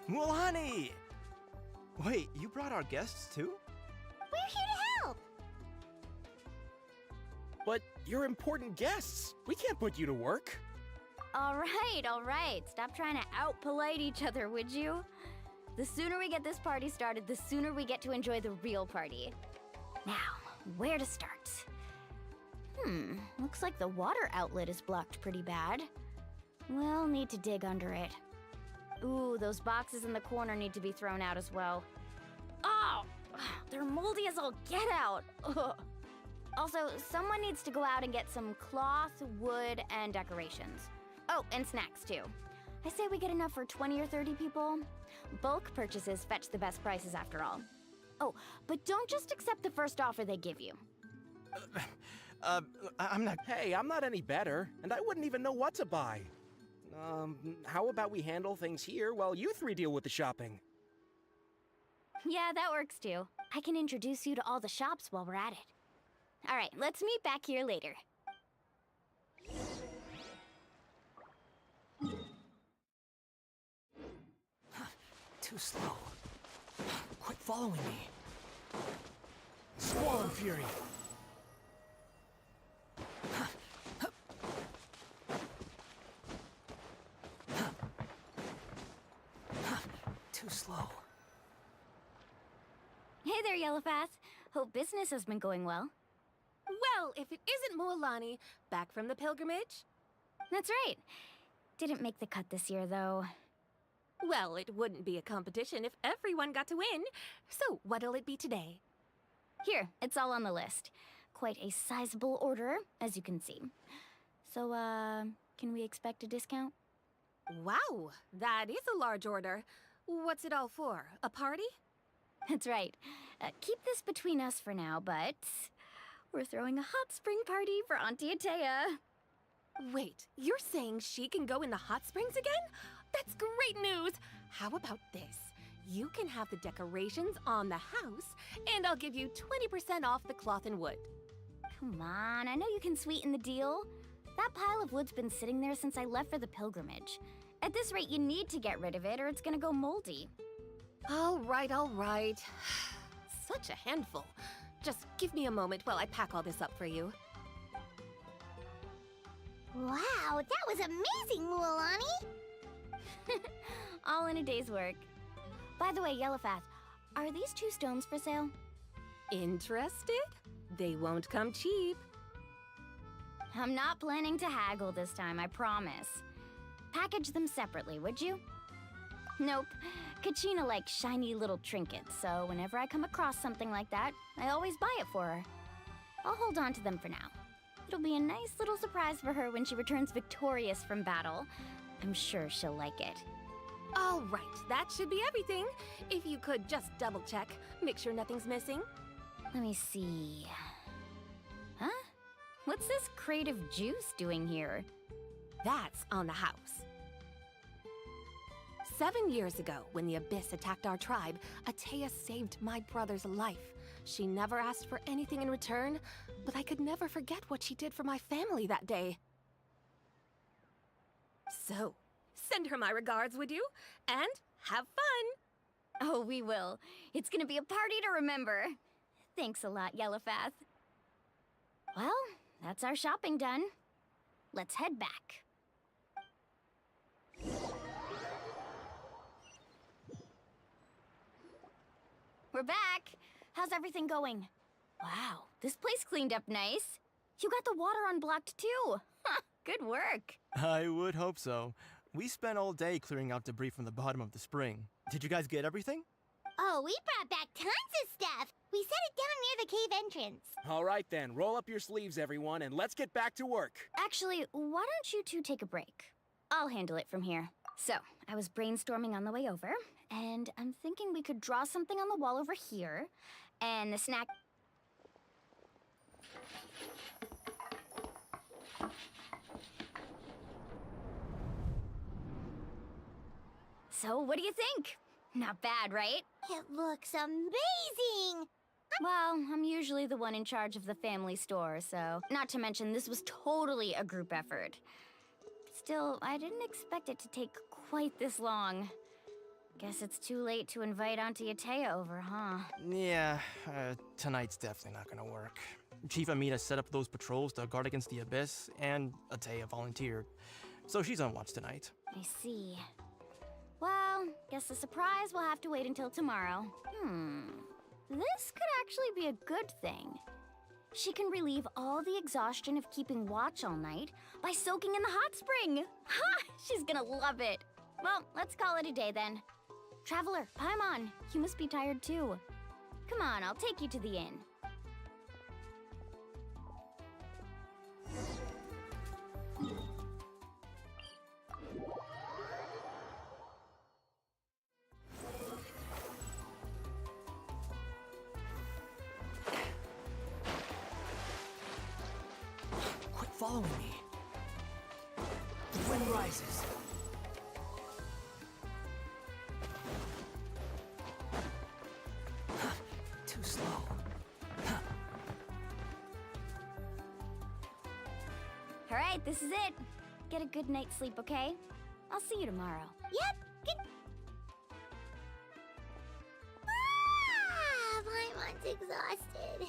Mulani! Wait, you brought our guests too? We're here to help! But you're important guests. We can't put you to work. All right. Stop trying to out-polite each other, would you? The sooner we get this party started, the sooner we get to enjoy the real party. Now, where to start? Looks like the water outlet is blocked pretty bad. We'll need to dig under it. Ooh, those boxes in the corner need to be thrown out as well. Oh, they're moldy as all get out. Ugh. Also, someone needs to go out and get some cloth, wood, and decorations. Oh, and snacks too. I say we get enough for 20 or 30 people. Bulk purchases fetch the best prices after all. Oh, but don't just accept the first offer they give you. I'm not... Hey, I'm not any better, and I wouldn't even know what to buy. How about we handle things here while you three deal with the shopping? Yeah, that works too. I can introduce you to all the shops while we're at it. All right, let's meet back here later. Too slow. Quit following me. Squall and Fury. Too slow. Hey there, Yellowfast. Hope business has been going well. Well, if it isn't Mualani, back from the pilgrimage? That's right. Didn't make the cut this year, though. Well, it wouldn't be a competition if everyone got to win. So, what'll it be today? Here, it's all on the list. Quite a sizable order, as you can see. So, can we expect a discount? Wow, that is a large order. What's it all for? A party? That's right. Keep this between us for now, but we're throwing a hot spring party for Auntie Atea. Wait, you're saying she can go in the hot springs again? That's great news! How about this? You can have the decorations on the house, and I'll give you 20% off the cloth and wood. Come on, I know you can sweeten the deal. That pile of wood's been sitting there since I left for the pilgrimage. At this rate, you need to get rid of it or it's gonna go moldy. All right. Such a handful. Just give me a moment while I pack all this up for you. Wow, that was amazing, Mualani! All in a day's work. By the way, Yellowfast, are these 2 stones for sale? Interested? They won't come cheap. I'm not planning to haggle this time, I promise. Package them separately, would you? Nope. Kachina likes shiny little trinkets, so whenever I come across something like that, I always buy it for her. I'll hold on to them for now. It'll be a nice little surprise for her when she returns victorious from battle. I'm sure she'll like it. All right, that should be everything. If you could just double check, make sure nothing's missing. Let me see. Huh? What's this crate of juice doing here? That's on the house. 7 years ago, when the Abyss attacked our tribe, Atea saved my brother's life. She never asked for anything in return, but I could never forget what she did for my family that day. So, send her my regards, would you? And have fun! Oh, we will. It's gonna be a party to remember. Thanks a lot, Yellowfast. Well, that's our shopping done. Let's head back. We're back. How's everything going? Wow, this place cleaned up nice. You got the water unblocked too. Good work. I would hope so. We spent all day clearing out debris from the bottom of the spring. Did you guys get everything? Oh, we brought back tons of stuff! We set it down near the cave entrance. All right then, roll up your sleeves, everyone, and let's get back to work. Actually, why don't you two take a break? I'll handle it from here. So, I was brainstorming on the way over, and I'm thinking we could draw something on the wall over here, and the snack... So, what do you think? Not bad, right? It looks amazing! Well, I'm usually the one in charge of the family store, so... Not to mention, this was totally a group effort. Still, I didn't expect it to take quite this long. Guess it's too late to invite Auntie Atea over, huh? Yeah, tonight's definitely not gonna work. Chief Amina set up those patrols to guard against the Abyss, and Atea volunteered. So she's on watch tonight. I see. Well, guess the surprise will have to wait until tomorrow. This could actually be a good thing. She can relieve all the exhaustion of keeping watch all night by soaking in the hot spring. Ha! She's gonna love it. Well, let's call it a day then. Traveler, Paimon, you must be tired too. Come on, I'll take you to the inn. Quit following me. The wind rises. Too slow. All right, this is it. Get a good night's sleep, okay? I'll see you tomorrow. Yep. Good. Ah, Paimon's exhausted.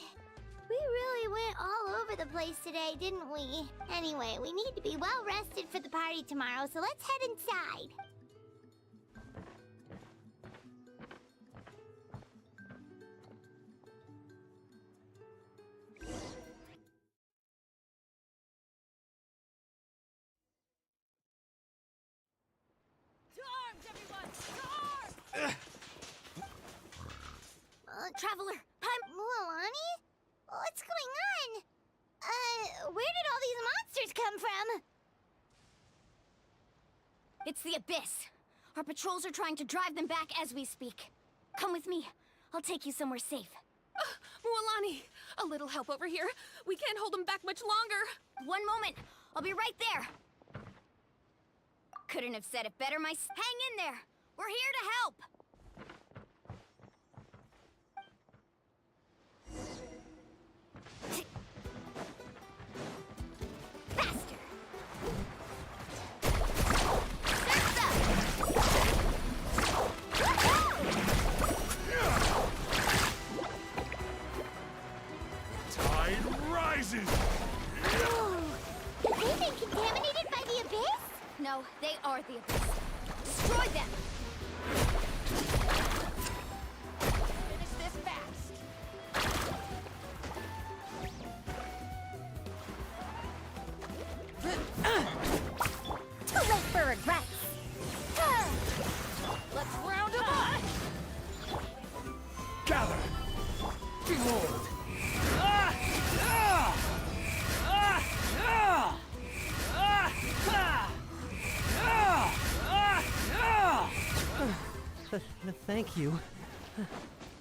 We really went all over the place today, didn't we? Anyway, we need to be well rested for the party tomorrow, so let's head inside. Traveler, Mualani? What's going on? Where did all these monsters come from? it's the Abyss. Our patrols are trying to drive them back as we speak. Come with me. I'll take you somewhere safe. Mualani, a little help over here. We can't hold them back much longer. One moment. I'll be right there. Couldn't have said it better, Hang in there. We're here to help. Faster. Tide rises! Have they been contaminated by the Abyss? No, they are the Abyss. Destroy them! Finish this fast. Too late for regrets. Let's round them up! Gather! Behold! Thank you.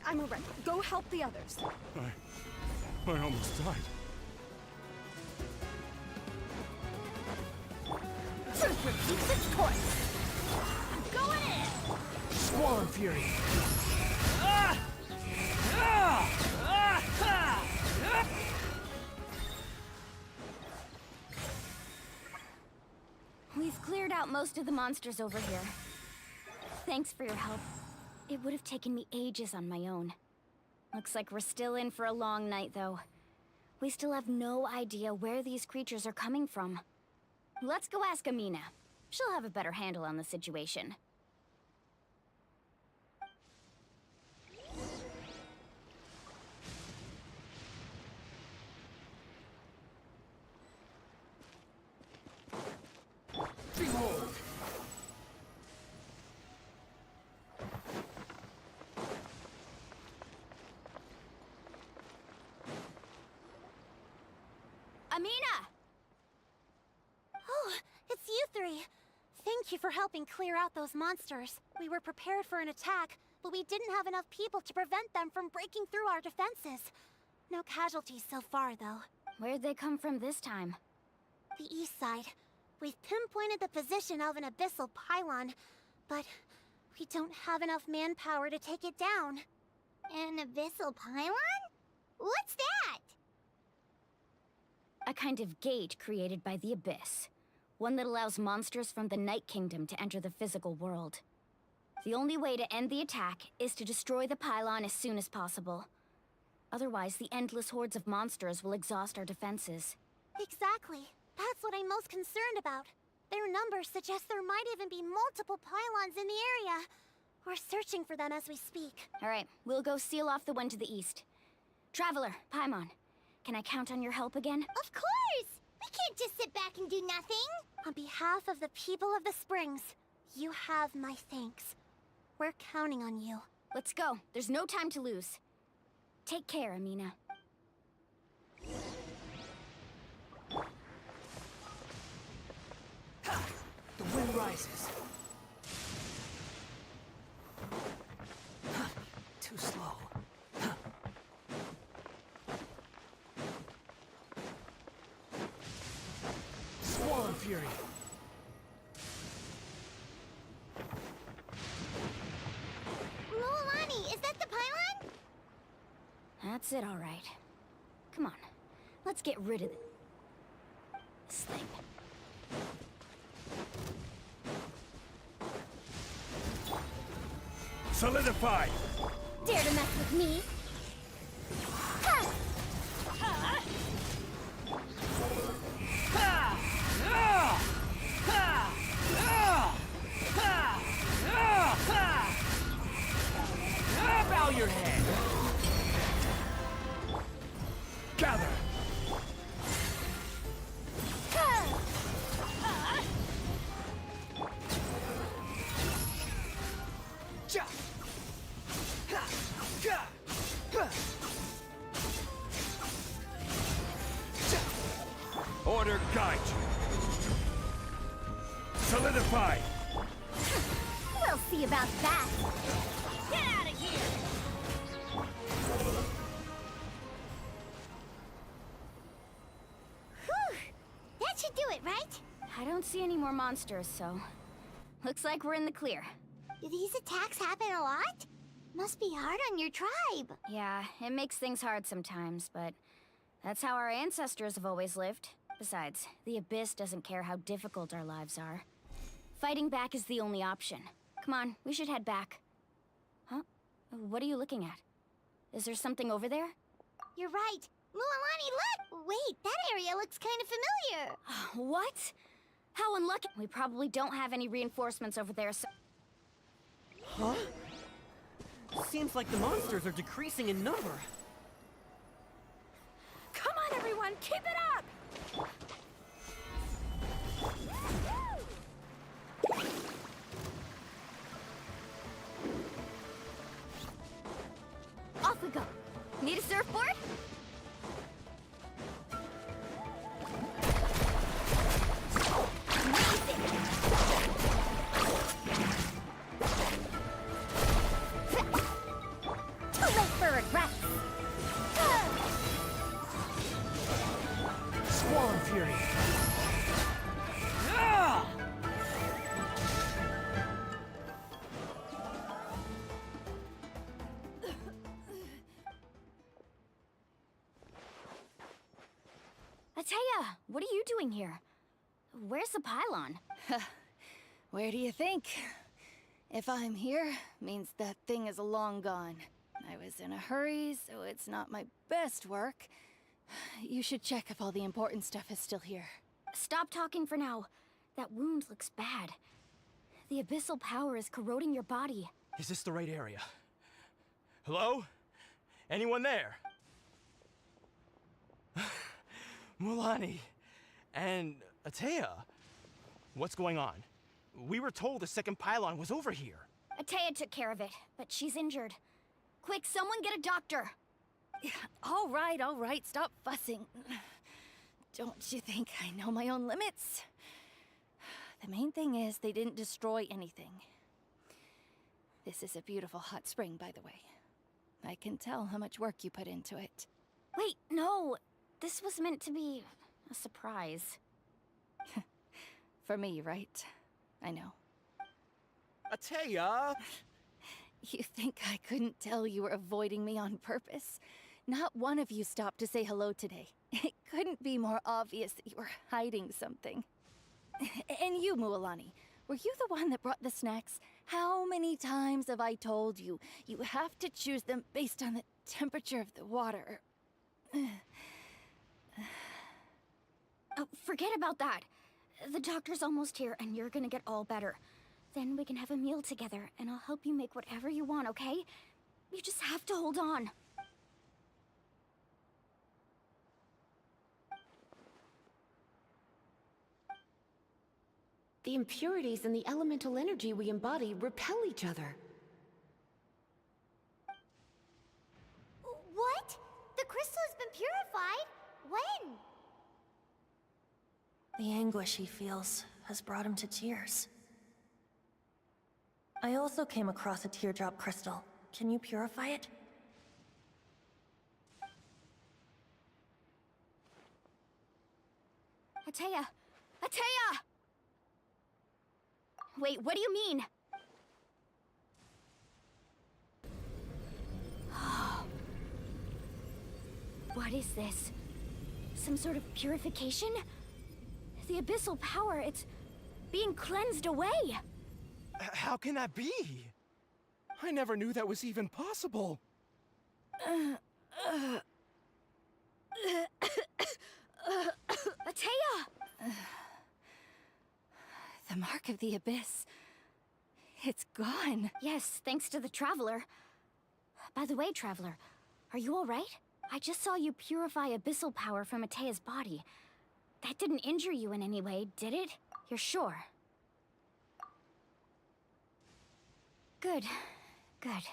I'm alright. Go help the others. I almost died. Truth repeats its course. Going in! Swarm Fury. We've cleared out most of the monsters over here. Thanks for your help. It would have taken me ages on my own. Looks like we're still in for a long night, though. We still have no idea where these creatures are coming from. Let's go ask Amina. She'll have a better handle on the situation. Behold! Amina! Oh, it's you three. Thank you for helping clear out those monsters. We were prepared for an attack, but we didn't have enough people to prevent them from breaking through our defenses. No casualties so far, though. Where'd they come from this time? The east side. We've pinpointed the position of an abyssal pylon, but we don't have enough manpower to take it down. An abyssal pylon? What's that? A kind of gate created by the Abyss. One that allows monsters from the Night Kingdom to enter the physical world. The only way to end the attack is to destroy the pylon as soon as possible. Otherwise, the endless hordes of monsters will exhaust our defenses. Exactly. That's what I'm most concerned about. Their numbers suggest there might even be multiple pylons in the area. We're searching for them as we speak. All right, we'll go seal off the one to the east. Traveler, Paimon, can I count on your help again? Of course! We can't just sit back and do nothing! On behalf of the people of the Springs, you have my thanks. We're counting on you. Let's go. There's no time to lose. Take care, Amina. The wind rises. Too slow. Swarm Fury. Mualani, is that the pylon? That's it, all right. Come on, let's get rid of this thing. Solidify! Dare to mess with me? Bow your head. Gather! Ja. Ha. Ga. Ha. Ja. Order guide you! Solidify! We'll see about that. Get out of here! Whew. That should do it, right? I don't see any more monsters, so... Looks like we're in the clear. Do these attacks happen a lot? Must be hard on your tribe. Yeah, it makes things hard sometimes, but... That's how our ancestors have always lived. Besides, the Abyss doesn't care how difficult our lives are. Fighting back is the only option. Come on, we should head back. Huh? What are you looking at? Is there something over there? You're right. Mualani, look! Wait, that area looks kind of familiar. What? How unlucky. We probably don't have any reinforcements over there, so... Huh? Seems like the monsters are decreasing in number. Come on, everyone, keep it up! Off we go. Need a surfboard? Too late for regrets. Swarm Fury. Ateya, what are you doing here? Where's the pylon? Where do you think? If I'm here, means that thing is long gone. I was in a hurry, so it's not my best work. You should check if all the important stuff is still here. Stop talking for now. That wound looks bad. The abyssal power is corroding your body. Is this the right area? Hello? Anyone there? Mualani and Ateya, what's going on? We were told the second pylon was over here. Ateya took care of it, but she's injured. Quick, someone get a doctor! All right, stop fussing. Don't you think I know my own limits? The main thing is they didn't destroy anything. This is a beautiful hot spring, by the way. I can tell how much work you put into it. Wait, no! This was meant to be a surprise. For me, right? I know. Ateya! You think I couldn't tell you were avoiding me on purpose? Not one of you stopped to say hello today. It couldn't be more obvious that you were hiding something. And you, Mualani, were you the one that brought the snacks? How many times have I told you? You have to choose them based on the temperature of the water. Oh, forget about that. The doctor's almost here, and you're gonna get all better. Then we can have a meal together, and I'll help you make whatever you want, okay? You just have to hold on. The impurities and the elemental energy we embody repel each other. What? The crystal has been purified? When? The anguish he feels has brought him to tears. I also came across a teardrop crystal. Can you purify it? Atea! Atea! Wait, what do you mean? What is this? Some sort of purification? The abyssal power, it's being cleansed away. How can that be? I never knew that was even possible. Atea! The mark of the abyss. It's gone. Yes, thanks to the Traveler. By the way, Traveler, are you alright? I just saw you purify abyssal power from Atea's body. That didn't injure you in any way, did it? You're sure? Good. Good.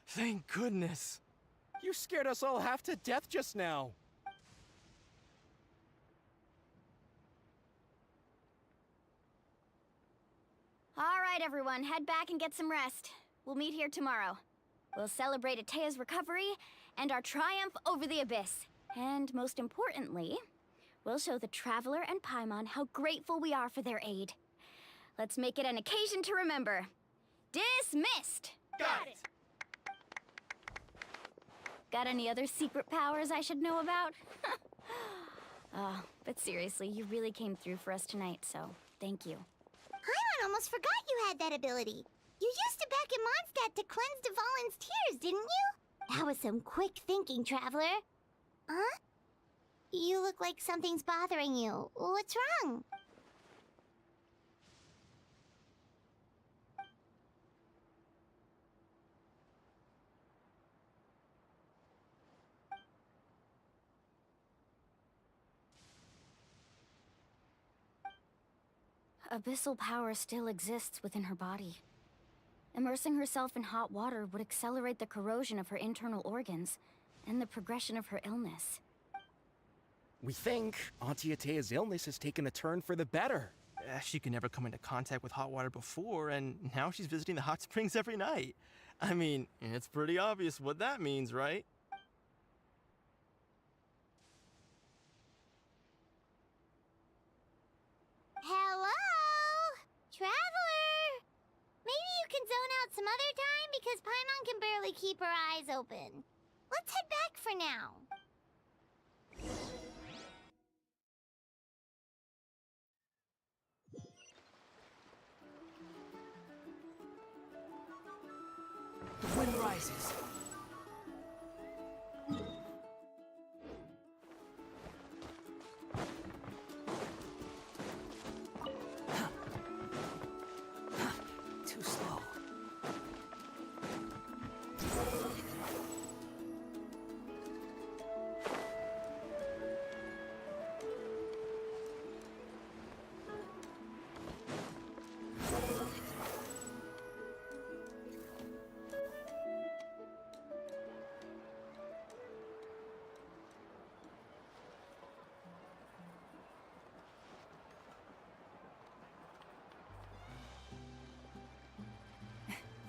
Thank goodness. You scared us all half to death just now. Alright, everyone, head back and get some rest. We'll meet here tomorrow. We'll celebrate Atea's recovery and our triumph over the abyss. And most importantly, we'll show the Traveler and Paimon how grateful we are for their aid. Let's make it an occasion to remember. Dismissed! Got it! Got any other secret powers I should know about? But seriously, you really came through for us tonight, so thank you. Paimon almost forgot you had that ability. You used it back in Mondstadt to cleanse Dvalin's tears, didn't you? That was some quick thinking, Traveler. Huh? You look like something's bothering you. What's wrong? Abyssal power still exists within her body. Immersing herself in hot water would accelerate the corrosion of her internal organs and the progression of her illness. We think Auntie Atea's illness has taken a turn for the better. She could never come into contact with hot water before, and now she's visiting the hot springs every night. I mean, it's pretty obvious what that means, right? Hello? Traveler! Maybe you can zone out some other time because Paimon can barely keep her eyes open. Let's head back for now. The wind rises. Too slow.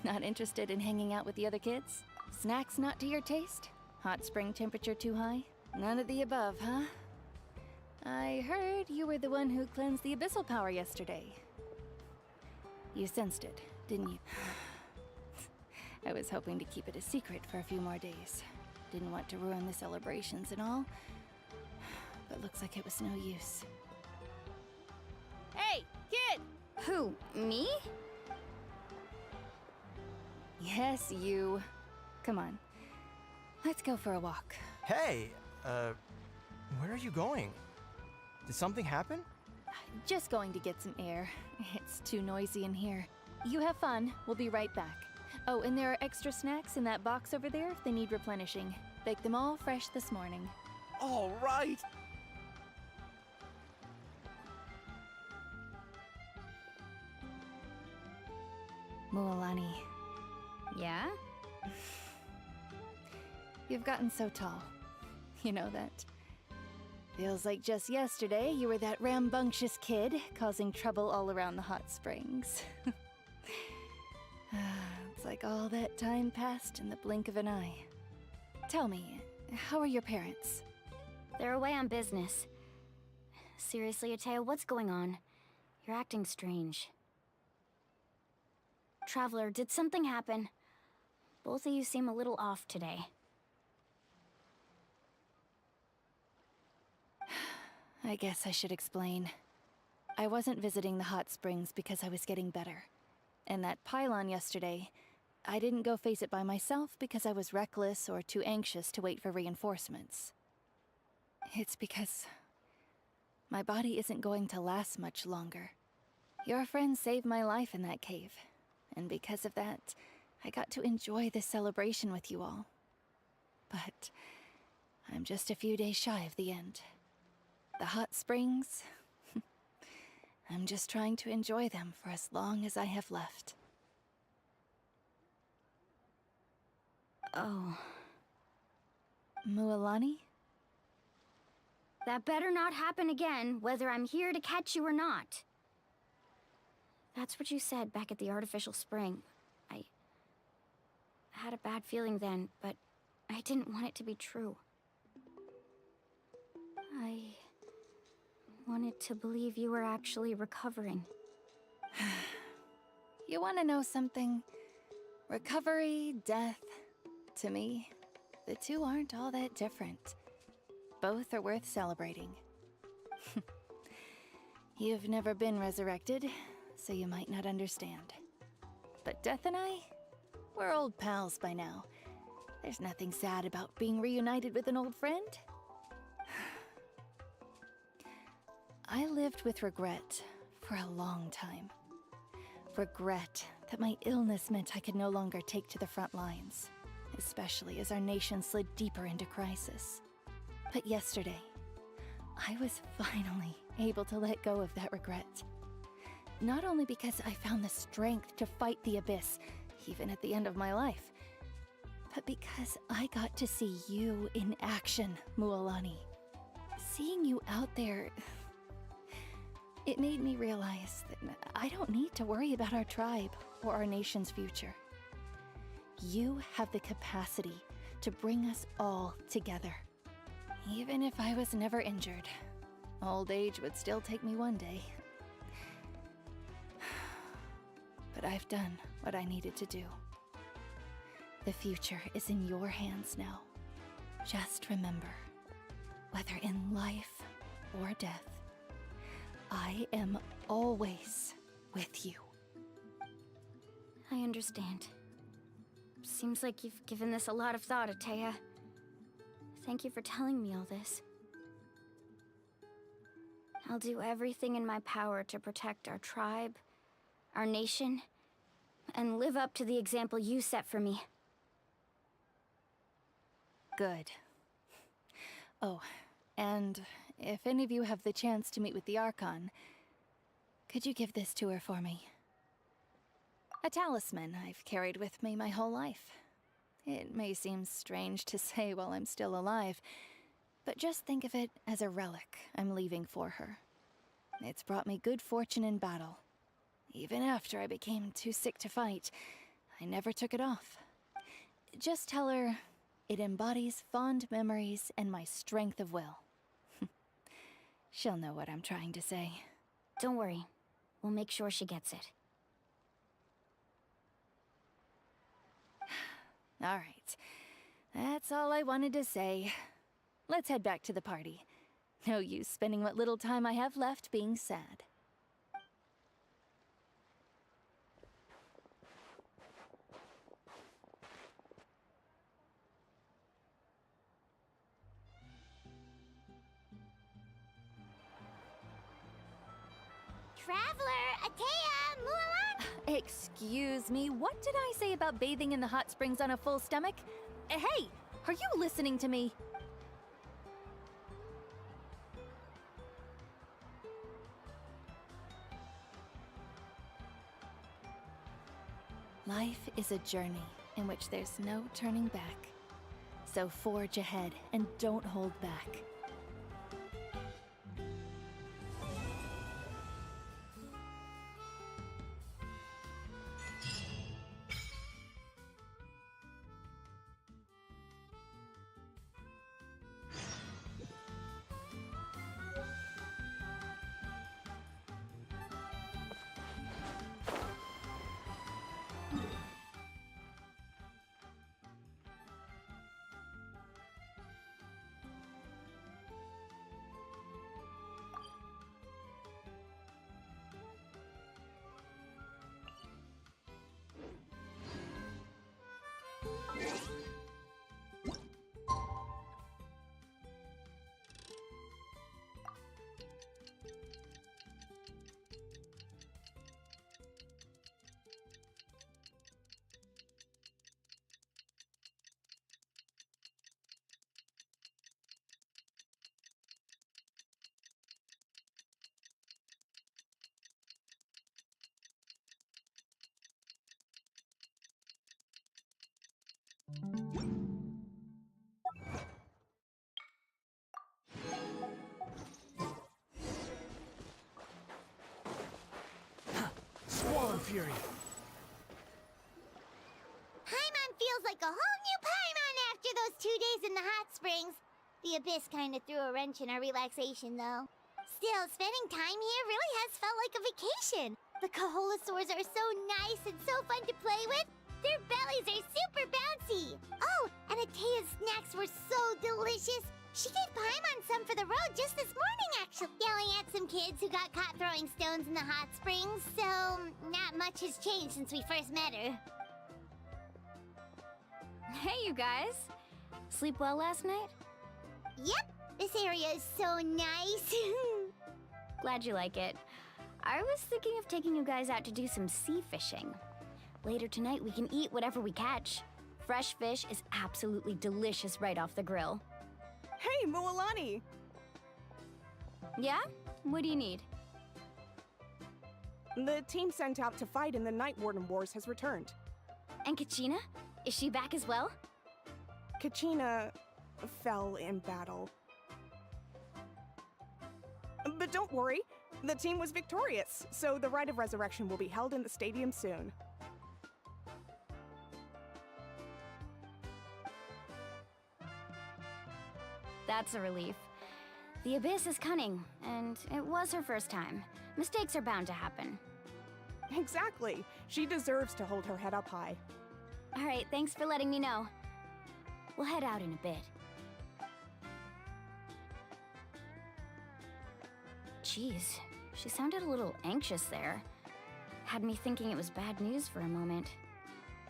Not interested in hanging out with the other kids? Snacks not to your taste? Hot spring temperature too high? None of the above, huh? I heard you were the one who cleansed the abyssal power yesterday. You sensed it, didn't you? I was hoping to keep it a secret for a few more days. Didn't want to ruin the celebrations and all, but looks like it was no use. Hey, kid! Who, me? Yes, you. Come on. Let's go for a walk. Hey, where are you going? Did something happen? Just going to get some air. It's too noisy in here. You have fun. We'll be right back. Oh, and there are extra snacks in that box over there if they need replenishing. Baked them all fresh this morning. All right. Mualani, Yeah? you've gotten so tall. You know that. Feels like just yesterday you were that rambunctious kid causing trouble all around the hot springs. It's like all that time passed in the blink of an eye. Tell me, how are your parents? They're away on business. Seriously, Atea, what's going on? You're acting strange. Traveler, did something happen? Both of you seem a little off today. I guess I should explain. I wasn't visiting the hot springs because I was getting better. And that pylon yesterday, I didn't go face it by myself because I was reckless or too anxious to wait for reinforcements. It's because my body isn't going to last much longer. Your friend saved my life in that cave, and because of that, I got to enjoy this celebration with you all. But I'm just a few days shy of the end. The hot springs, I'm just trying to enjoy them for as long as I have left. Oh. Mualani? That better not happen again, whether I'm here to catch you or not. That's what you said back at the artificial spring. I had a bad feeling then, but I didn't want it to be true. I wanted to believe you were actually recovering. You want to know something? Recovery, death, to me, the two aren't all that different. Both are worth celebrating. You've never been resurrected, so you might not understand. But Death and I, we're old pals by now. There's nothing sad about being reunited with an old friend. I lived with regret for a long time. Regret that my illness meant I could no longer take to the front lines, especially as our nation slid deeper into crisis. But yesterday, I was finally able to let go of that regret. Not only because I found the strength to fight the Abyss, even at the end of my life, but because I got to see you in action, Mualani. Seeing you out there, it made me realize that I don't need to worry about our tribe or our nation's future. You have the capacity to bring us all together. Even if I was never injured, old age would still take me one day. But I've done what I needed to do. The future is in your hands now. Just remember, whether in life or death, I am always with you. I understand. Seems like you've given this a lot of thought, Atea. Thank you for telling me all this. I'll do everything in my power to protect our tribe, our nation, and live up to the example you set for me. Good. Oh, and if any of you have the chance to meet with the Archon, could you give this to her for me? A talisman I've carried with me my whole life. It may seem strange to say while I'm still alive, but just think of it as a relic I'm leaving for her. It's brought me good fortune in battle. Even after I became too sick to fight, I never took it off. Just tell her it embodies fond memories and my strength of will. She'll know what I'm trying to say. Don't worry. We'll make sure she gets it. All right. That's all I wanted to say. Let's head back to the party. No use spending what little time I have left being sad. Traveler, Atea, Mulan. Excuse me, what did I say about bathing in the hot springs on a full stomach? Hey, are you listening to me? Life is a journey in which there's no turning back. So forge ahead and don't hold back. Squall Fury! Paimon feels like a whole new Paimon after those 2 days in the hot springs. The Abyss kinda threw a wrench in our relaxation, though. Still, spending time here really has felt like a vacation. The Kaholasaurs are so nice and so fun to play with. Their bellies are super bouncy. Oh, and Atea's snacks were so delicious. She gave Paimon some for the road just this morning, actually. Yelling at some kids who got caught throwing stones in the hot springs, so not much has changed since we first met her. Hey, you guys. Sleep well last night? Yep, this area is so nice. Glad you like it. I was thinking of taking you guys out to do some sea fishing. Later tonight, we can eat whatever we catch. Fresh fish is absolutely delicious right off the grill. Hey, Mualani! Yeah? What do you need? The team sent out to fight in the Night Warden Wars has returned. And Kachina? Is she back as well? Kachina fell in battle. But don't worry, the team was victorious, so the Rite of Resurrection will be held in the stadium soon. That's a relief. The Abyss is cunning, and it was her first time. Mistakes are bound to happen. Exactly. She deserves to hold her head up high. All right, thanks for letting me know. We'll head out in a bit. Jeez, she sounded a little anxious there. Had me thinking it was bad news for a moment.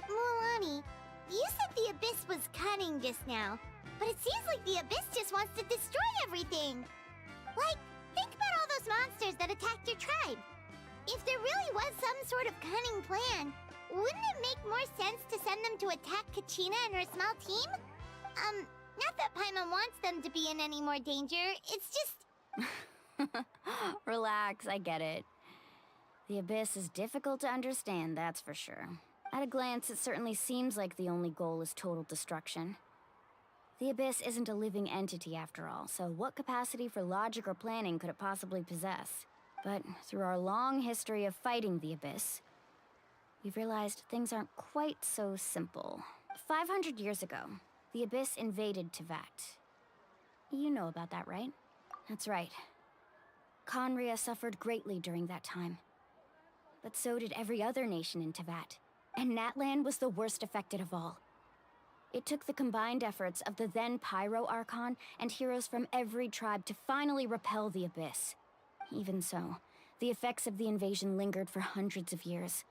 Mualani, you said the Abyss was cunning just now, but it seems like the Abyss just wants to destroy everything. Like, think about all those monsters that attacked your tribe. If there really was some sort of cunning plan, wouldn't it make more sense to send them to attack Kachina and her small team? Not that Paimon wants them to be in any more danger, it's just... Relax, I get it. The Abyss is difficult to understand, that's for sure. At a glance, it certainly seems like the only goal is total destruction. The Abyss isn't a living entity after all, so what capacity for logic or planning could it possibly possess? But through our long history of fighting the Abyss, we've realized things aren't quite so simple. 500 years ago, the Abyss invaded Teyvat. You know about that, right? That's right. Conria suffered greatly during that time. But so did every other nation in Teyvat, and Natlan was the worst affected of all. It took the combined efforts of the then Pyro Archon and heroes from every tribe to finally repel the Abyss. Even so, the effects of the invasion lingered for hundreds of years,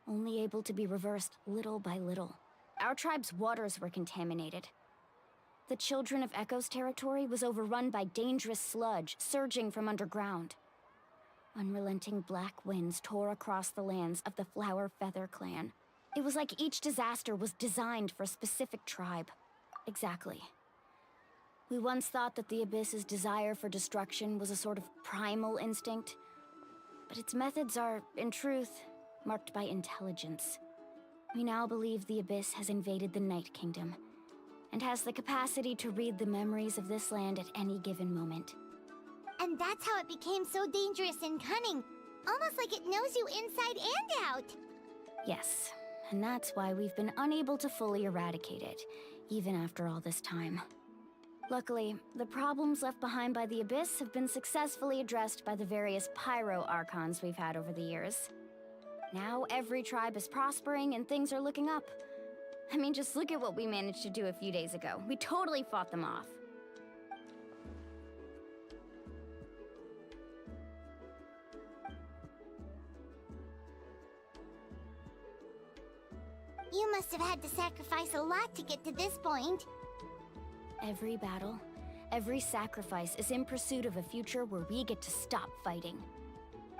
only able to be reversed little by little. Our tribe's waters were contaminated. The Children of Echo's territory was overrun by dangerous sludge surging from underground. Unrelenting black winds tore across the lands of the Flower Feather clan. It was like each disaster was designed for a specific tribe. Exactly. We once thought that the Abyss's desire for destruction was a sort of primal instinct, but its methods are, in truth, marked by intelligence. We now believe the Abyss has invaded the Night Kingdom, and has the capacity to read the memories of this land at any given moment. And that's how it became so dangerous and cunning. Almost like it knows you inside and out. Yes, and that's why we've been unable to fully eradicate it, even after all this time. Luckily, the problems left behind by the Abyss have been successfully addressed by the various Pyro Archons we've had over the years. Now every tribe is prospering and things are looking up. I mean, just look at what we managed to do a few days ago. We totally fought them off. You must have had to sacrifice a lot to get to this point. Every battle, every sacrifice is in pursuit of a future where we get to stop fighting.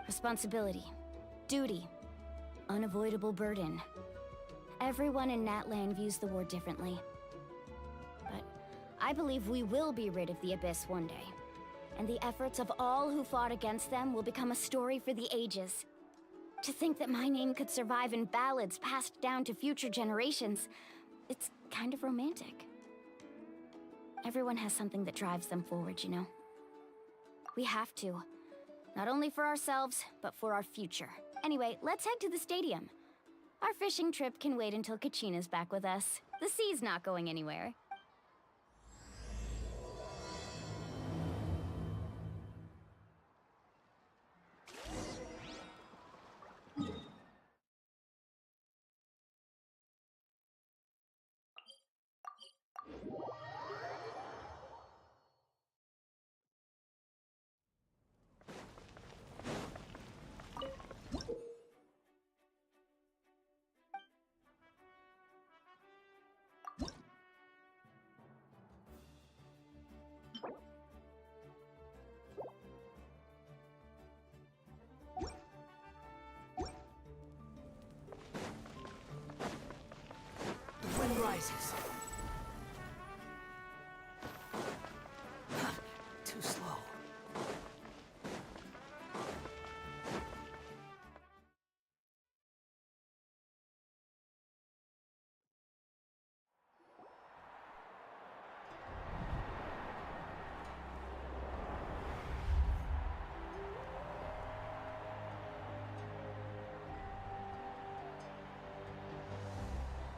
Responsibility, duty, unavoidable burden. Everyone in Natlan views the war differently. But I believe we will be rid of the Abyss one day. And the efforts of all who fought against them will become a story for the ages. To think that my name could survive in ballads passed down to future generations, it's kind of romantic. Everyone has something that drives them forward, you know? We have to. Not only for ourselves, but for our future. Anyway, let's head to the stadium. Our fishing trip can wait until Kachina's back with us. The sea's not going anywhere. The wind rises. Too slow.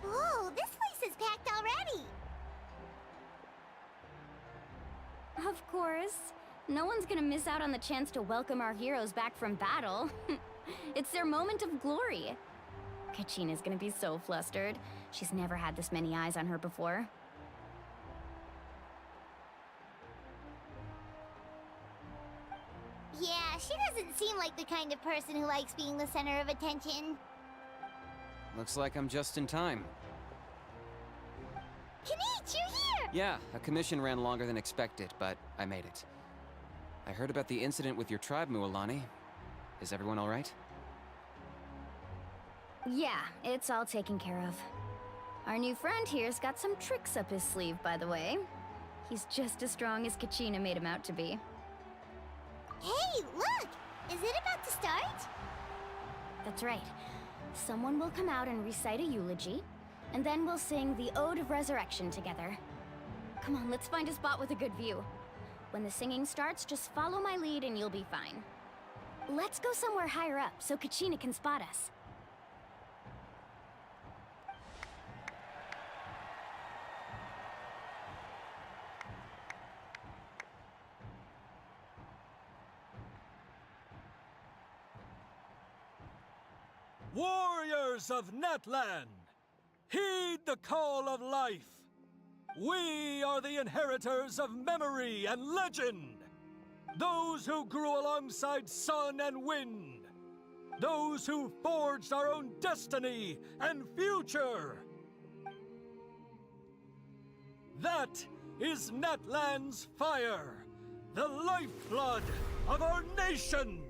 Whoa, this place is packed already. Of course. No one's gonna miss out on the chance to welcome our heroes back from battle. It's their moment of glory. Kachina's gonna be so flustered. She's never had this many eyes on her before. Yeah, she doesn't seem like the kind of person who likes being the center of attention. Looks like I'm just in time. Kanich, you're here! Yeah, a commission ran longer than expected, but I made it. I heard about the incident with your tribe, Mualani. Is everyone all right? Yeah, it's all taken care of. Our new friend here's got some tricks up his sleeve, by the way. He's just as strong as Kachina made him out to be. Hey, look! Is it about to start? That's right. Someone will come out and recite a eulogy, and then we'll sing the Ode of Resurrection together. Come on, let's find a spot with a good view. When the singing starts, just follow my lead and you'll be fine. Let's go somewhere higher up so Kachina can spot us. Warriors of Natlan, heed the call of life. We are the inheritors of memory and legend. Those who grew alongside sun and wind. Those who forged our own destiny and future. That is Natlan's fire, the lifeblood of our nation.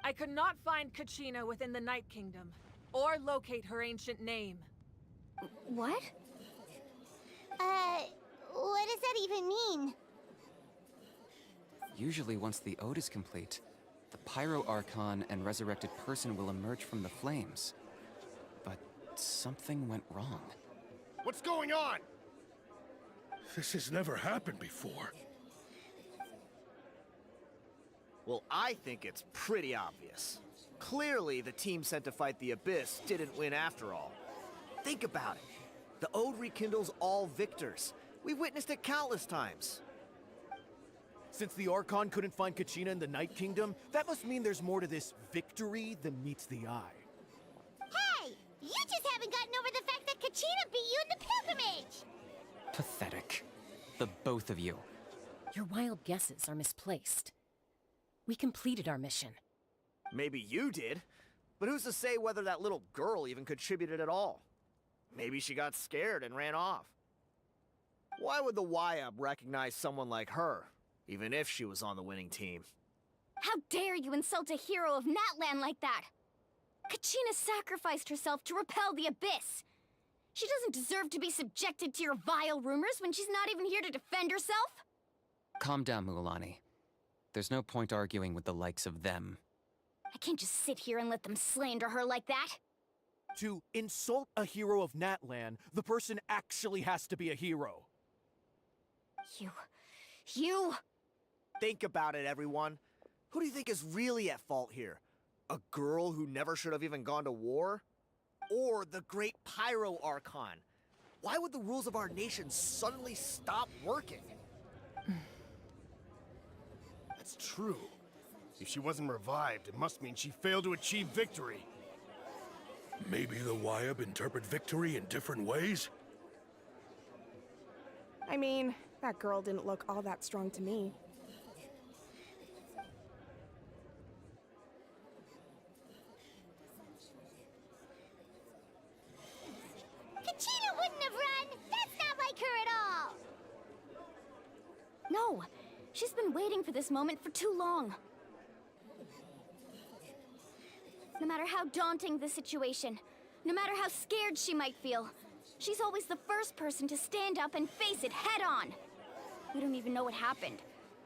I could not find Kachina within the Night Kingdom, or locate her ancient name. What? What does that even mean? Usually once the ode is complete, the Pyro Archon and resurrected person will emerge from the flames. But something went wrong. What's going on? This has never happened before. Well, I think it's pretty obvious. Clearly, the team sent to fight the Abyss didn't win after all. Think about it. The Ode rekindles all victors. We've witnessed it countless times. Since the Archon couldn't find Kachina in the Night Kingdom, that must mean there's more to this victory than meets the eye. Hey! You just haven't gotten over the fact that Kachina beat you in the pilgrimage! Pathetic. The both of you. Your wild guesses are misplaced. We completed our mission. Maybe you did, but who's to say whether that little girl even contributed at all? Maybe she got scared and ran off. Why would the YUB recognize someone like her, even if she was on the winning team? How dare you insult a hero of Natlan like that? Kachina sacrificed herself to repel the Abyss. She doesn't deserve to be subjected to your vile rumors when she's not even here to defend herself. Calm down, Mualani. There's no point arguing with the likes of them. I can't just sit here and let them slander her like that. To insult a hero of Natlan, the person actually has to be a hero. You... Think about it, everyone. Who do you think is really at fault here? A girl who never should have even gone to war? Or the great Pyro Archon? Why would the rules of our nation suddenly stop working? That's true. If she wasn't revived, it must mean she failed to achieve victory. Maybe the YUB interpret victory in different ways? I mean, that girl didn't look all that strong to me. Kachina wouldn't have run! That's not like her at all! No, she's been waiting for this moment for too long. No matter how daunting the situation, no matter how scared she might feel, she's always the first person to stand up and face it head on. We don't even know what happened,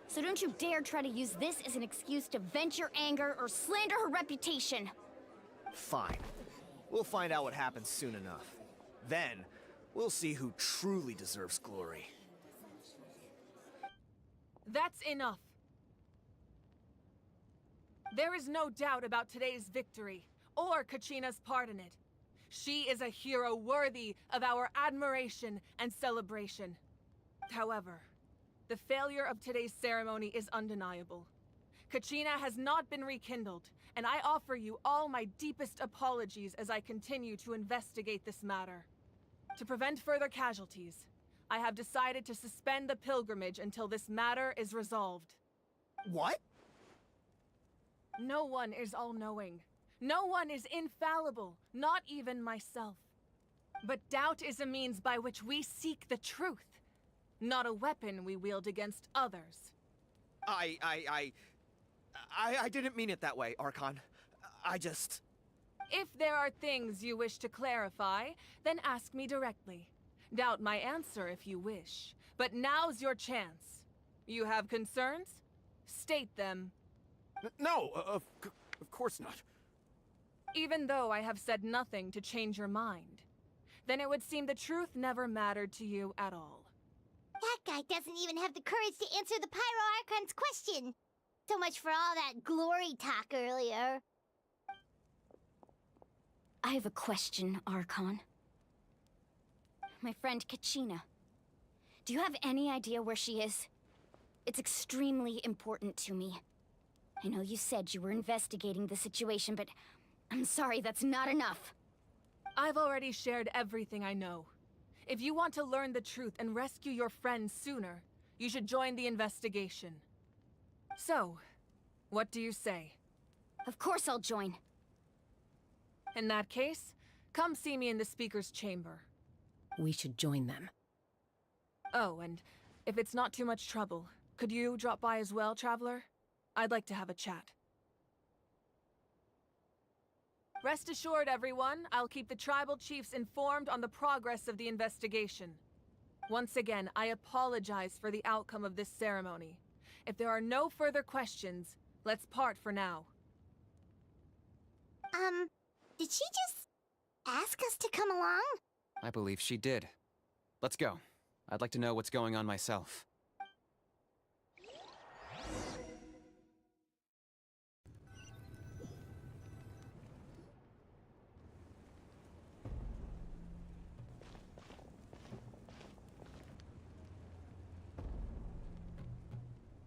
so don't you dare try to use this as an excuse to vent your anger or slander her reputation. Fine. We'll find out what happens soon enough. Then, we'll see who truly deserves glory. That's enough. There is no doubt about today's victory, or Kachina's part in it. She is a hero worthy of our admiration and celebration. However, the failure of today's ceremony is undeniable. Kachina has not been rekindled, and I offer you all my deepest apologies as I continue to investigate this matter. To prevent further casualties, I have decided to suspend the pilgrimage until this matter is resolved. What? No one is all-knowing. No one is infallible, not even myself. But doubt is a means by which we seek the truth, not a weapon we wield against others. I didn't mean it that way, Archon. I just... If there are things you wish to clarify, then ask me directly. Doubt my answer if you wish, but now's your chance. You have concerns? State them. No, of course not. Even though I have said nothing to change your mind, then it would seem the truth never mattered to you at all. That guy doesn't even have the courage to answer the Pyro Archon's question. So much for all that glory talk earlier. I have a question, Archon. My friend Kachina. Do you have any idea where she is? It's extremely important to me. I know you said you were investigating the situation, but I'm sorry, that's not enough. I've already shared everything I know. If you want to learn the truth and rescue your friend sooner, you should join the investigation. So, what do you say? Of course I'll join. In that case, come see me in the speaker's chamber. We should join them. Oh, and if it's not too much trouble, could you drop by as well, Traveler? I'd like to have a chat. Rest assured, everyone, I'll keep the tribal chiefs informed on the progress of the investigation. Once again, I apologize for the outcome of this ceremony. If there are no further questions, let's part for now. Did she just ask us to come along? I believe she did. Let's go. I'd like to know what's going on myself.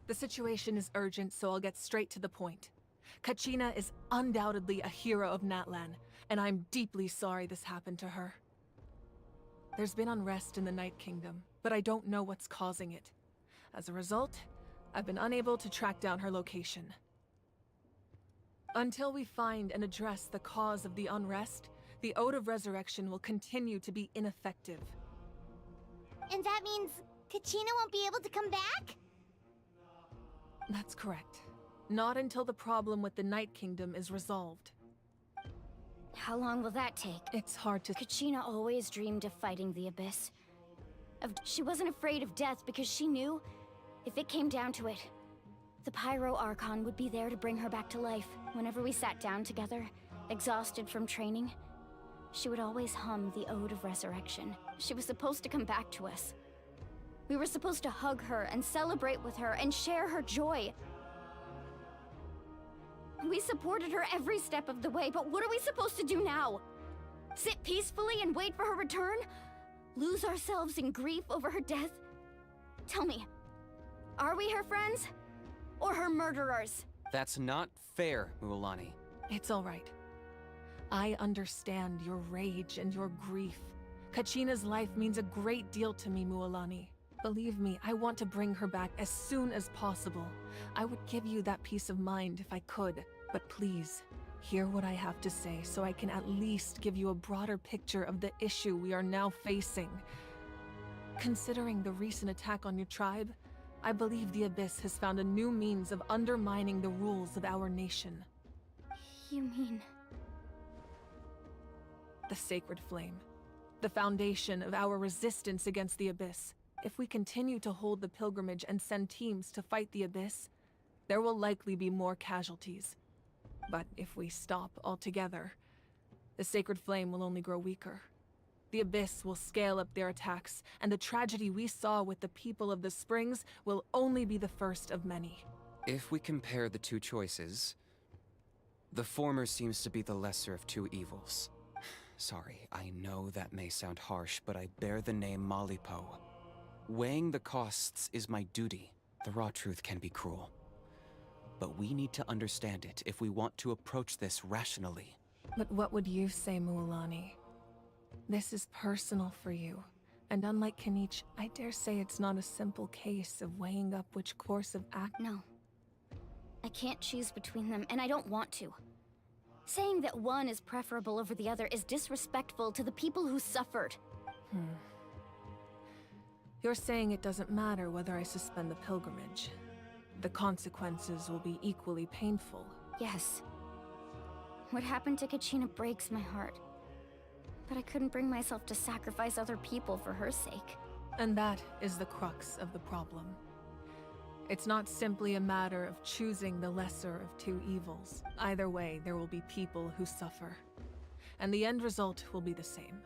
The situation is urgent, so I'll get straight to the point. Kachina is undoubtedly a hero of Natlan, and I'm deeply sorry this happened to her. There's been unrest in the Night Kingdom, but I don't know what's causing it. As a result, I've been unable to track down her location. Until we find and address the cause of the unrest, the Ode of Resurrection will continue to be ineffective. And that means Kachina won't be able to come back? That's correct. Not until the problem with the Night Kingdom is resolved. How long will that take? It's hard to... Kachina always dreamed of fighting the Abyss. She wasn't afraid of death because she knew, if it came down to it, the Pyro Archon would be there to bring her back to life. Whenever we sat down together, exhausted from training, she would always hum the Ode of Resurrection. She was supposed to come back to us. We were supposed to hug her and celebrate with her and share her joy. We supported her every step of the way, but what are we supposed to do now? Sit peacefully and wait for her return? Lose ourselves in grief over her death? Tell me, are we her friends? Or her murderers? That's not fair, Mualani. It's all right. I understand your rage and your grief. Kachina's life means a great deal to me, Mualani. Believe me, I want to bring her back as soon as possible. I would give you that peace of mind if I could. But please, hear what I have to say so I can at least give you a broader picture of the issue we are now facing. Considering the recent attack on your tribe, I believe the Abyss has found a new means of undermining the rules of our nation. You mean... The Sacred Flame. The foundation of our resistance against the Abyss. If we continue to hold the pilgrimage and send teams to fight the Abyss, there will likely be more casualties. But if we stop altogether, the Sacred Flame will only grow weaker. The Abyss will scale up their attacks, and the tragedy we saw with the people of the Springs will only be the first of many. If we compare the two choices, the former seems to be the lesser of two evils. Sorry, I know that may sound harsh, but I bear the name Malipo. Weighing the costs is my duty. The raw truth can be cruel. But we need to understand it if we want to approach this rationally. But what would you say, Mualani? This is personal for you. And unlike Kanich, I dare say it's not a simple case of weighing up which course of act— No. I can't choose between them, and I don't want to. Saying that one is preferable over the other is disrespectful to the people who suffered. You're saying it doesn't matter whether I suspend the pilgrimage. The consequences will be equally painful. Yes. What happened to Kachina breaks my heart. But I couldn't bring myself to sacrifice other people for her sake. And that is the crux of the problem. It's not simply a matter of choosing the lesser of two evils. Either way, there will be people who suffer. And the end result will be the same.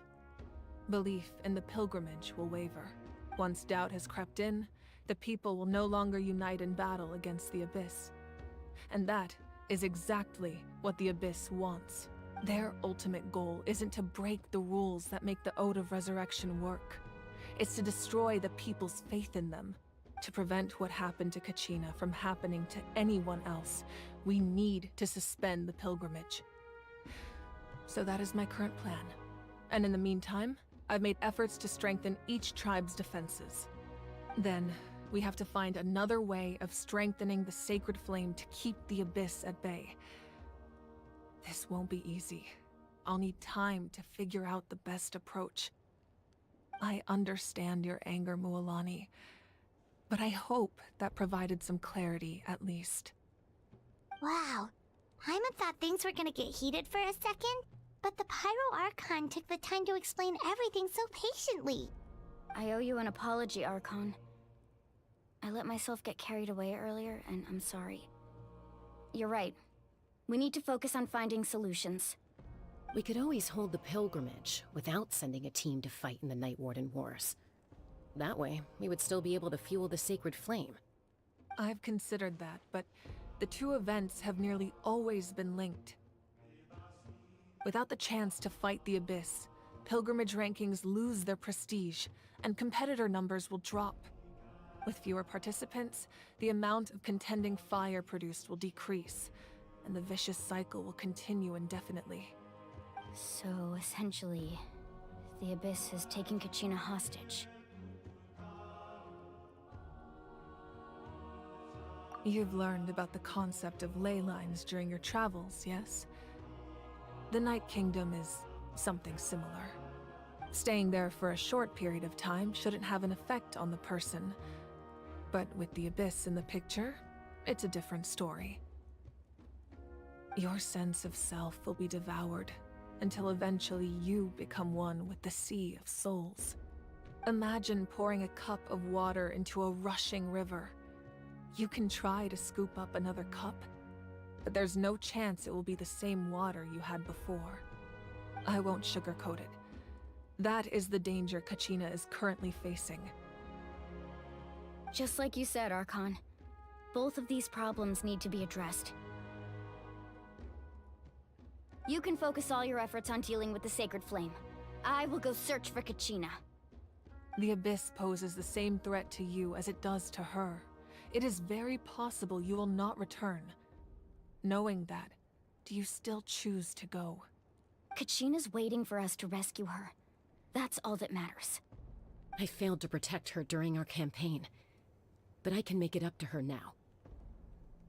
Belief in the pilgrimage will waver. Once doubt has crept in, the people will no longer unite in battle against the Abyss. And that is exactly what the Abyss wants. Their ultimate goal isn't to break the rules that make the Ode of Resurrection work. It's to destroy the people's faith in them. To prevent what happened to Kachina from happening to anyone else, we need to suspend the pilgrimage. So that is my current plan. And in the meantime, I've made efforts to strengthen each tribe's defenses. Then, we have to find another way of strengthening the Sacred Flame to keep the Abyss at bay. This won't be easy. I'll need time to figure out the best approach. I understand your anger, Mualani, but I hope that provided some clarity at least. Wow. Paimon thought things were gonna get heated for a second, but the Pyro Archon took the time to explain everything so patiently. I owe you an apology, Archon. I let myself get carried away earlier, and I'm sorry. You're right. We need to focus on finding solutions. We could always hold the pilgrimage without sending a team to fight in the Night Warden Wars. That way, we would still be able to fuel the sacred flame. I've considered that, but the two events have nearly always been linked. Without the chance to fight the Abyss, pilgrimage rankings lose their prestige, and competitor numbers will drop. With fewer participants, the amount of contending fire produced will decrease, and the vicious cycle will continue indefinitely. So, essentially, the Abyss has taken Kachina hostage. You've learned about the concept of ley lines during your travels, yes? The Night Kingdom is something similar. Staying there for a short period of time shouldn't have an effect on the person. But with the Abyss in the picture, it's a different story. Your sense of self will be devoured until eventually you become one with the Sea of Souls. Imagine pouring a cup of water into a rushing river. You can try to scoop up another cup, but there's no chance it will be the same water you had before. I won't sugarcoat it. That is the danger Kachina is currently facing. Just like you said, Archon. Both of these problems need to be addressed. You can focus all your efforts on dealing with the Sacred Flame. I will go search for Kachina. The Abyss poses the same threat to you as it does to her. It is very possible you will not return. Knowing that, do you still choose to go? Kachina's waiting for us to rescue her. That's all that matters. I failed to protect her during our campaign, but I can make it up to her now.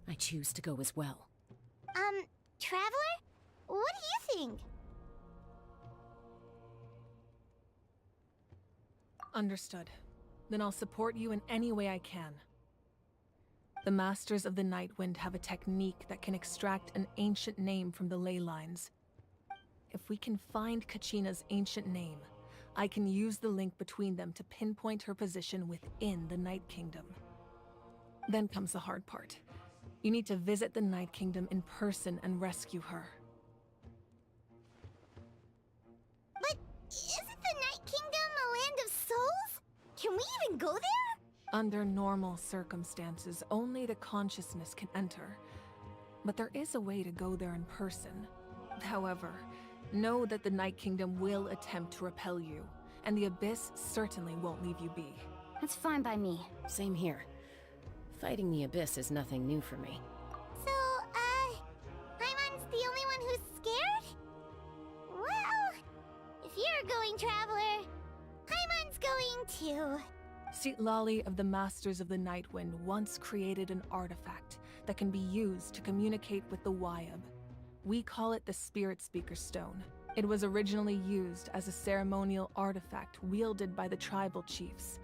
I choose to go as well. Traveler? What do you think? Understood. Then I'll support you in any way I can. The Masters of the Nightwind have a technique that can extract an ancient name from the ley lines. If we can find Kachina's ancient name, I can use the link between them to pinpoint her position within the Night Kingdom. Then comes the hard part. You need to visit the Night Kingdom in person and rescue her. But isn't the Night Kingdom a land of souls? Can we even go there? Under normal circumstances, only the consciousness can enter. But there is a way to go there in person. However, know that the Night Kingdom will attempt to repel you, and the Abyss certainly won't leave you be. That's fine by me. Same here. Fighting the Abyss is nothing new for me. So, Paimon's the only one who's scared? Well, if you're going, Traveler, Paimon's going too. Citlali of the Masters of the Nightwind once created an artifact that can be used to communicate with the Wyab. We call it the Spirit Speaker Stone. It was originally used as a ceremonial artifact wielded by the tribal chiefs.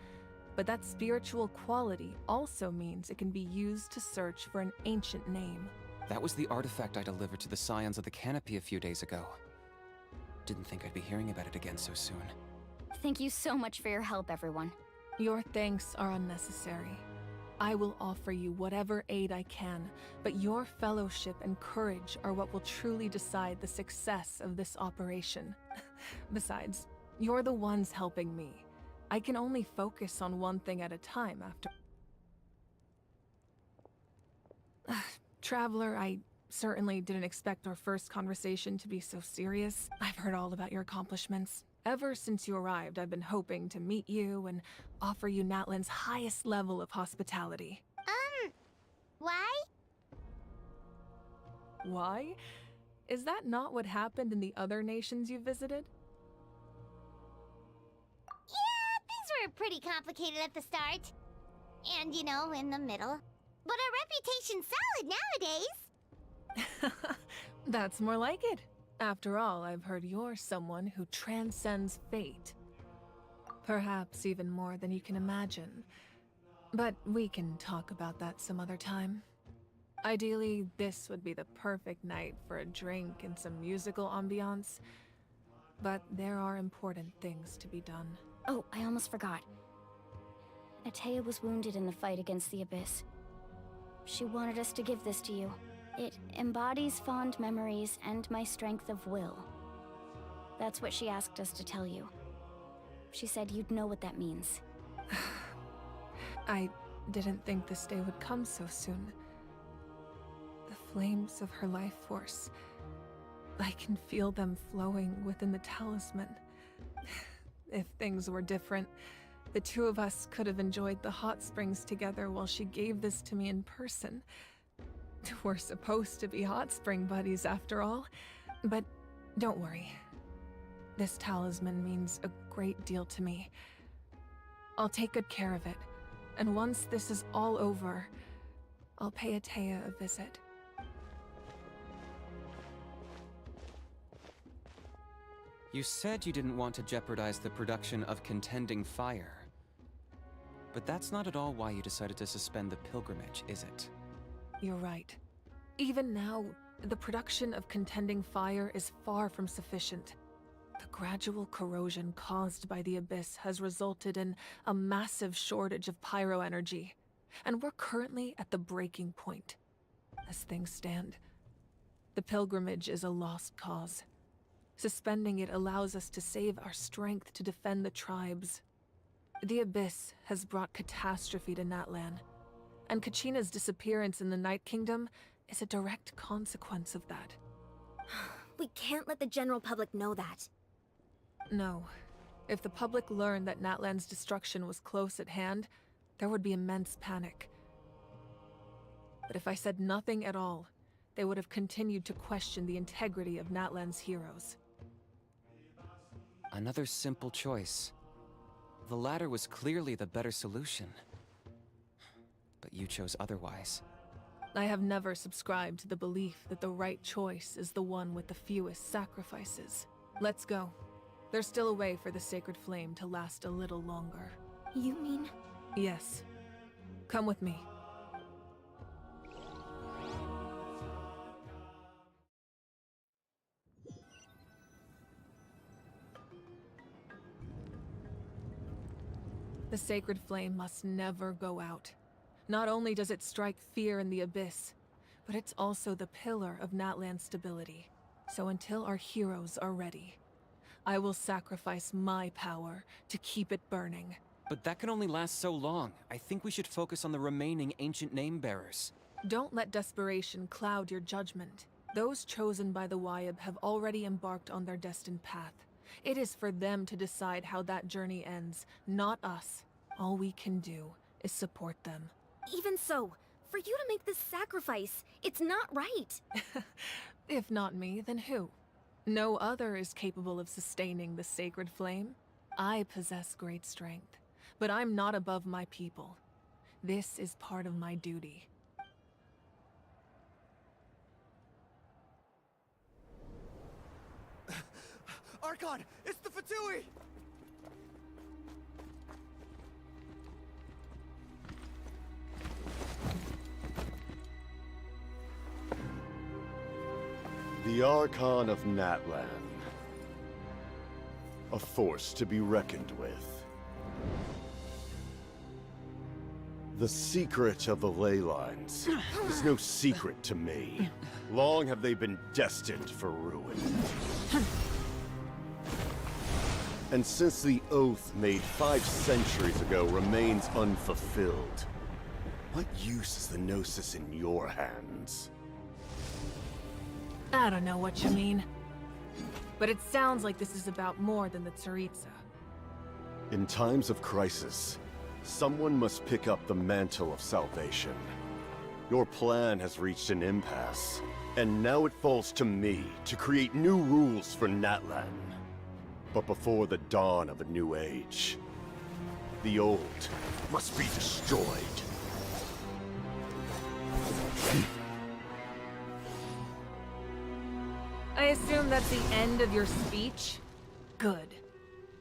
But that spiritual quality also means it can be used to search for an ancient name. That was the artifact I delivered to the Scions of the Canopy a few days ago. Didn't think I'd be hearing about it again so soon. Thank you so much for your help, everyone. Your thanks are unnecessary. I will offer you whatever aid I can, but your fellowship and courage are what will truly decide the success of this operation. Besides, you're the ones helping me. I can only focus on one thing at a time after... Traveler, I certainly didn't expect our first conversation to be so serious. I've heard all about your accomplishments. Ever since you arrived, I've been hoping to meet you and offer you Natlan's highest level of hospitality. Why? Why? Is that not what happened in the other nations you visited? Yeah, things were pretty complicated at the start. And, you know, in the middle. But our reputation's solid nowadays. That's more like it. After all, I've heard you're someone who transcends fate. Perhaps even more than you can imagine. But we can talk about that some other time. Ideally, this would be the perfect night for a drink and some musical ambiance. But there are important things to be done. Oh, I almost forgot. Atea was wounded in the fight against the Abyss. She wanted us to give this to you. It embodies fond memories and my strength of will. That's what she asked us to tell you. She said you'd know what that means. I didn't think this day would come so soon. The flames of her life force. I can feel them flowing within the talisman. If things were different, the two of us could have enjoyed the hot springs together while she gave this to me in person. We're supposed to be hot spring buddies after all. But don't worry. This talisman means a great deal to me. I'll take good care of it. And once this is all over, I'll pay Atea a visit. You said you didn't want to jeopardize the production of Contending Fire. But that's not at all why you decided to suspend the pilgrimage, is it? You're right. Even now, the production of Contending Fire is far from sufficient. The gradual corrosion caused by the Abyss has resulted in a massive shortage of pyro energy, and we're currently at the breaking point. As things stand, the pilgrimage is a lost cause. Suspending it allows us to save our strength to defend the tribes. The Abyss has brought catastrophe to Natlan, and Kachina's disappearance in the Night Kingdom is a direct consequence of that. We can't let the general public know that. No. If the public learned that Natlan's destruction was close at hand, there would be immense panic. But if I said nothing at all, they would have continued to question the integrity of Natlan's heroes. Another simple choice. The latter was clearly the better solution. But you chose otherwise. I have never subscribed to the belief that the right choice is the one with the fewest sacrifices. Let's go. There's still a way for the sacred flame to last a little longer. You mean? Yes. Come with me. The sacred flame must never go out. Not only does it strike fear in the Abyss, but it's also the pillar of Natlan's stability. So until our heroes are ready, I will sacrifice my power to keep it burning. But that can only last so long. I think we should focus on the remaining ancient name-bearers. Don't let desperation cloud your judgment. Those chosen by the Wyab have already embarked on their destined path. It is for them to decide how that journey ends, not us. All we can do is support them. Even so, for you to make this sacrifice, it's not right. If not me, then who? No other is capable of sustaining the sacred flame. I possess great strength, but I'm not above my people. This is part of my duty. Archon, it's the Fatui! The Archon of Natlan. A force to be reckoned with. The secret of the ley lines is no secret to me. Long have they been destined for ruin. And since the oath made 5 centuries ago remains unfulfilled, what use is the Gnosis in your hands? I don't know what you mean. But it sounds like this is about more than the Tsaritsa. In times of crisis, someone must pick up the mantle of salvation. Your plan has reached an impasse, and now it falls to me to create new rules for Natlan. But before the dawn of a new age, the old must be destroyed. I assume that's the end of your speech? Good.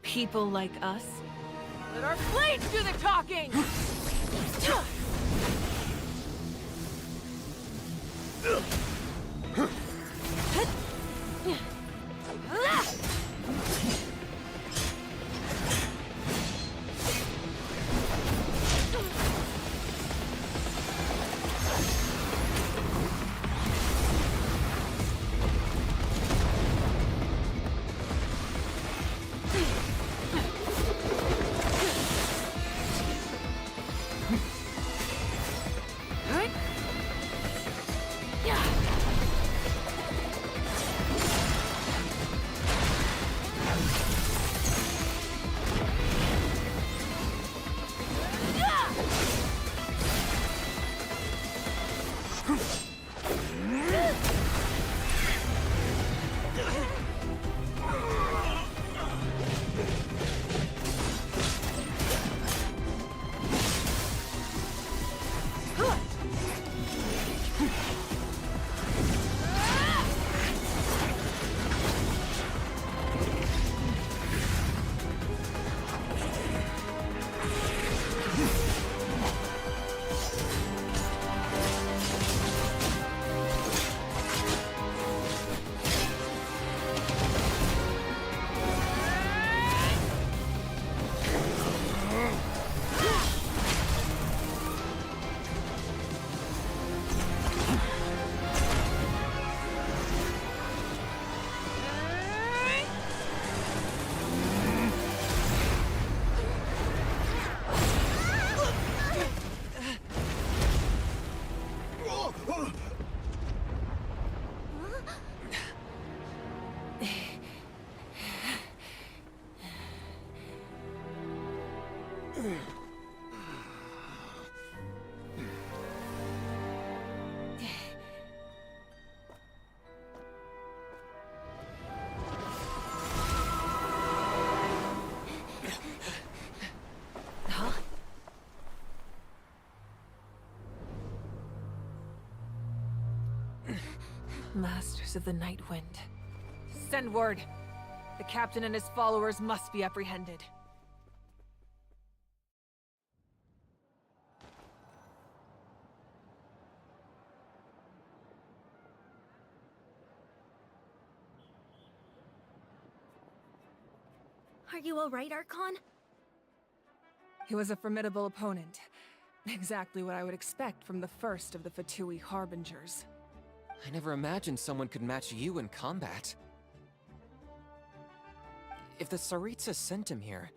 People like us. Let our blades do the talking! Masters of the Night Wind. Send word. The captain and his followers must be apprehended. Are you alright, Archon? He was a formidable opponent. Exactly what I would expect from the first of the Fatui Harbingers. I never imagined someone could match you in combat. If the Tsaritsa sent him here,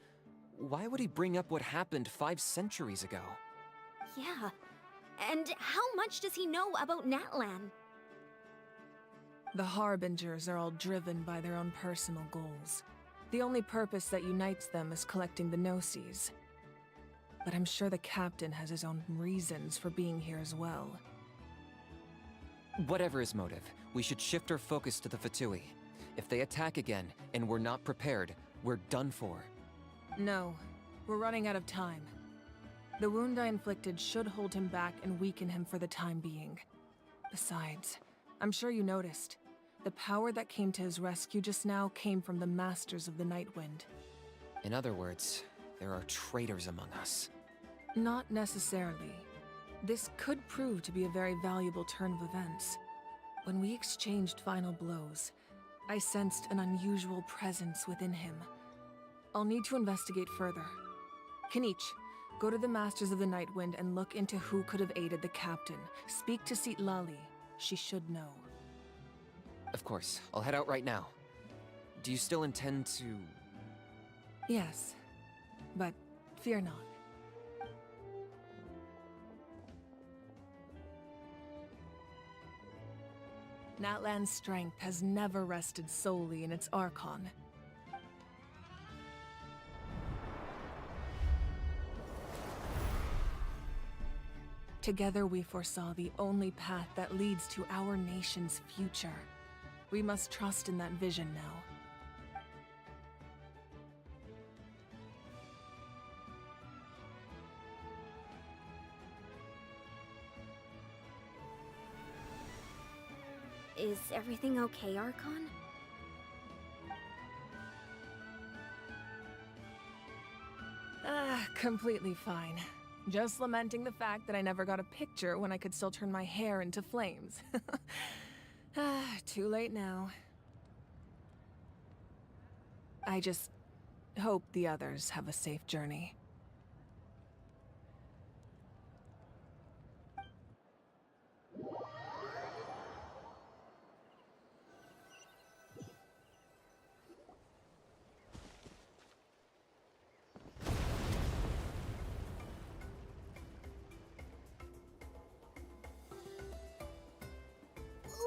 why would he bring up what happened 5 centuries ago? Yeah. And how much does he know about Natlan? The Harbingers are all driven by their own personal goals. The only purpose that unites them is collecting the Gnosis. But I'm sure the captain has his own reasons for being here as well. Whatever his motive, we should shift our focus to the Fatui. If they attack again, and we're not prepared, we're done for. No, we're running out of time. The wound I inflicted should hold him back and weaken him for the time being. Besides, I'm sure you noticed, the power that came to his rescue just now came from the Masters of the Nightwind. In other words, there are traitors among us. Not necessarily. This could prove to be a very valuable turn of events. When we exchanged final blows, I sensed an unusual presence within him. I'll need to investigate further. Kanich, go to the Masters of the Nightwind and look into who could have aided the captain. Speak to Lali. She should know. Of course, I'll head out right now. Do you still intend to... Yes, but fear not. Natlan's strength has never rested solely in its Archon. Together we foresaw the only path that leads to our nation's future. We must trust in that vision now. Is everything okay, Archon? Completely fine. Just lamenting the fact that I never got a picture when I could still turn my hair into flames. Too late now. I just hope the others have a safe journey.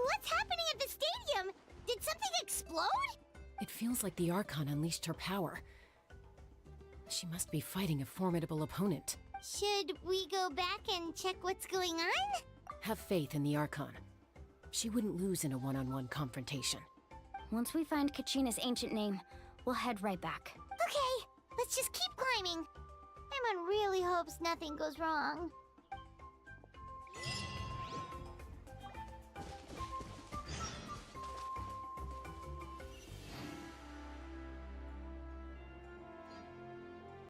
What's happening at the stadium? Did something explode? It feels like the Archon unleashed her power. She must be fighting a formidable opponent. Should we go back and check what's going on? Have faith in the Archon. She wouldn't lose in a one-on-one confrontation. Once we find Kachina's ancient name, we'll head right back. Okay, let's just keep climbing. Everyone really hopes nothing goes wrong.